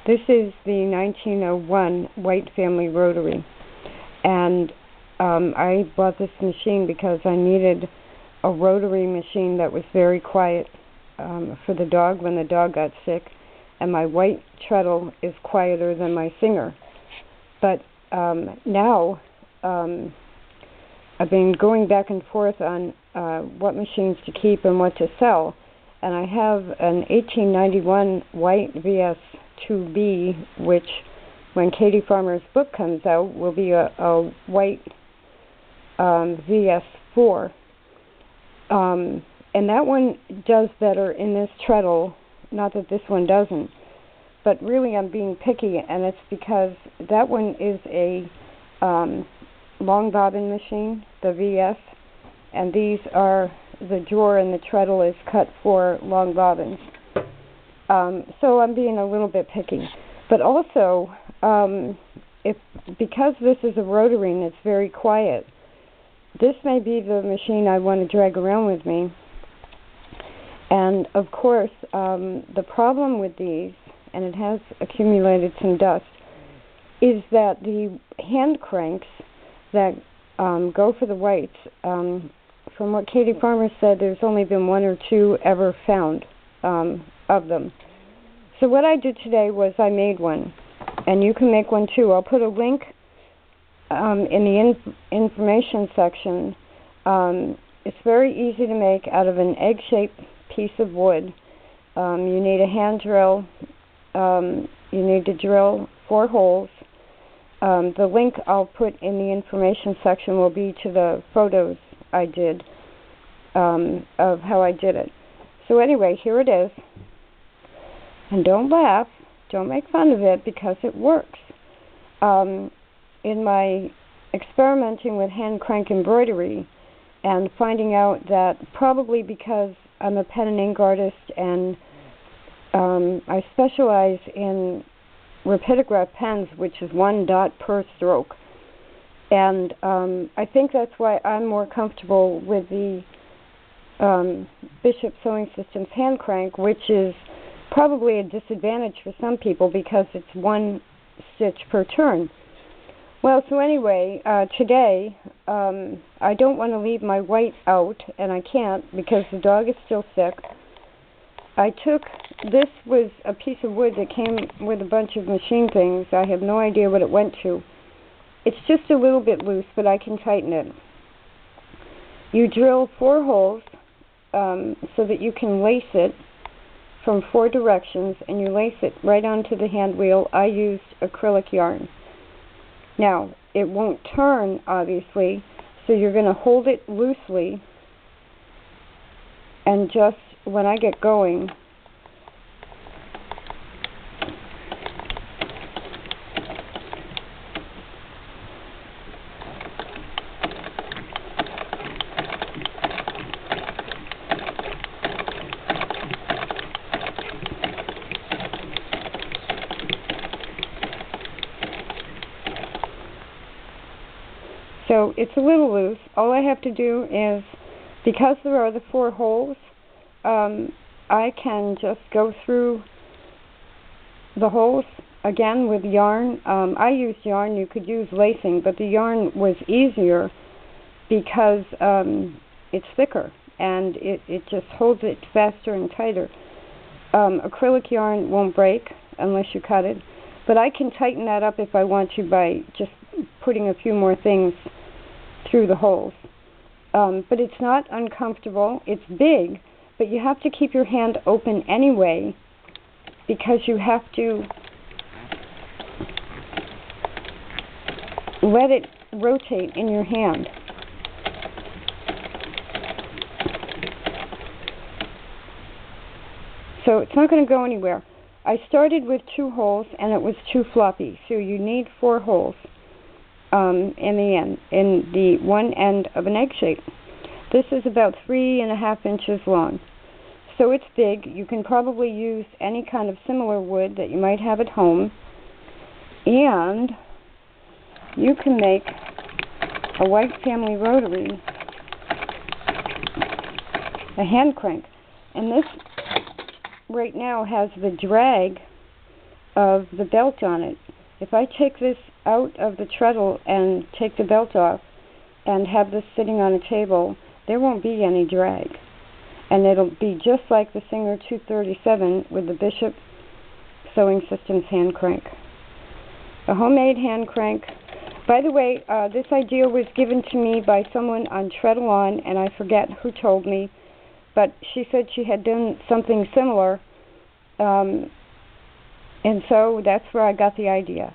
This is the 1901 White Family Rotary, and I bought this machine because I needed a rotary machine that was very quiet for the dog when the dog got sick, and my white treadle is quieter than my Singer. But now I've been going back and forth on what machines to keep and what to sell, and I have an 1891 white VS2B, which when Katie Farmer's book comes out will be a white VS4. And that one does better in this treadle, not that this one doesn't, but really I'm being picky, and it's because that one is a long bobbin machine, the VS, and these are, the drawer and the treadle is cut for long bobbins. So I'm being a little bit picky. But also, because this is a rotary and it's very quiet, this may be the machine I want to drag around with me. And of course, the problem with these, and it has accumulated some dust, is that the hand cranks that go for the whites, from what Katie Farmer said, there's only been one or two ever found of them. So what I did today was I made one, and you can make one too. I'll put a link in the information section. It's very easy to make out of an egg-shaped piece of wood. You need a hand drill. You need to drill 4 holes. The link I'll put in the information section will be to the photos I did of how I did it. So anyway, here it is. And don't laugh, don't make fun of it, because it works. In my experimenting with hand crank embroidery and finding out that probably because I'm a pen and ink artist and I specialize in rapidograph pens, which is 1 dot per stroke. And I think that's why I'm more comfortable with the Bishop Sewing Systems hand crank, which is probably a disadvantage for some people because it's 1 stitch per turn. Well, so anyway, today I don't want to leave my white out, and I can't because the dog is still sick. This was a piece of wood that came with a bunch of machine things. I have no idea what it went to. It's just a little bit loose, but I can tighten it. You drill 4 holes so that you can lace it from 4 directions, and you lace it right onto the hand wheel. I used acrylic yarn. Now, it won't turn, obviously, so you're going to hold it loosely, and just when I get going, so it's a little loose. All I have to do is, because there are the 4 holes, I can just go through the holes again with yarn. I used yarn. You could use lacing, but the yarn was easier because it's thicker and it just holds it faster and tighter. Acrylic yarn won't break unless you cut it, but I can tighten that up if I want to by just putting a few more things through the holes. But it's not uncomfortable. It's big, but you have to keep your hand open anyway because you have to let it rotate in your hand. So it's not going to go anywhere. I started with 2 holes and it was too floppy, so you need 4 holes in the one end of an egg shape. This is about 3.5 inches long. So it's big. You can probably use any kind of similar wood that you might have at home. And you can make a White Family Rotary, a hand crank. And this right now has the drag of the belt on it. If I take this out of the treadle and take the belt off and have this sitting on a table, there won't be any drag. And it'll be just like the Singer 237 with the Bishop Sewing Systems hand crank. A homemade hand crank. By the way, this idea was given to me by someone on Treadle On, and I forget who told me, but she said she had done something similar, and so that's where I got the idea.